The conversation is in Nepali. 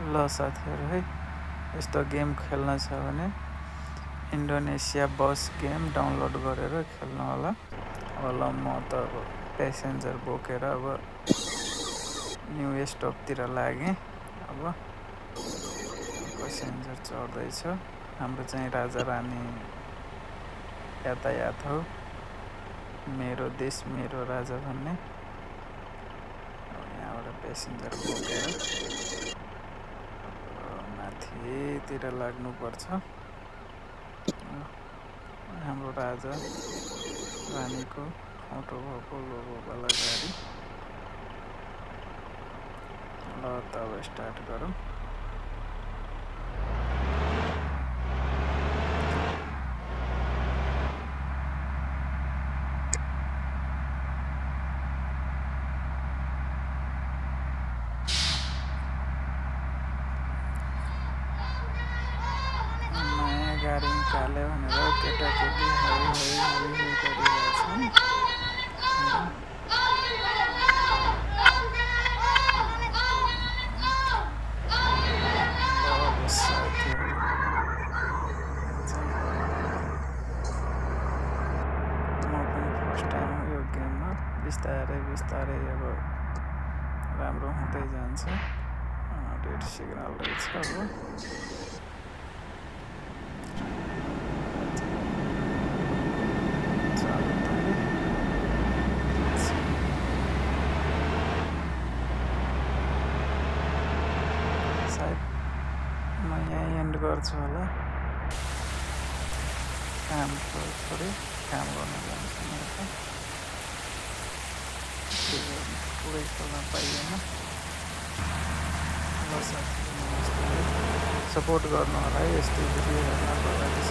ल साथीहरु है, यस्तो गेम खेल्न छ भने इन्डोनेसिया बस गेम डाउनलोड गरेर खेल्नु होला। अब ल म त अब प्यासेन्जर बोकेर अब न्यू स्टपतिर लागेँ। अब प्यासेन्जर चढ्दैछ। हाम्रो चाहिँ राजा रानी यातायात हो, मेरो देश मेरो राजा भन्ने। यहाँबाट प्यासेन्जर बोकेर माथितिर लाग्नुपर्छ। हाम्रो राजा रानीको फोटो भएको लोगोवाला गाडी। ल त अब स्टार्ट गरौँ। नयाँ गाडी निकाल्यो भनेर केटाकेटी है गरिरहेछन्। म पनि फर्स्ट टाइम हो यो गेममा। बिस्तारै अब राम्रो हुँदै जान्छ। रेड सिग्नल रहेछ अब। सायद म यहाँ एन्ड गर्छु होला। काम छोड्यो, काम गर्न जान्छु म त। पुरै खेल्न पाइएन। ल साथीहरु, नमस्ते। सपोर्ट गर्नु होला है यस्तो भिडियो हेर्नको लागि।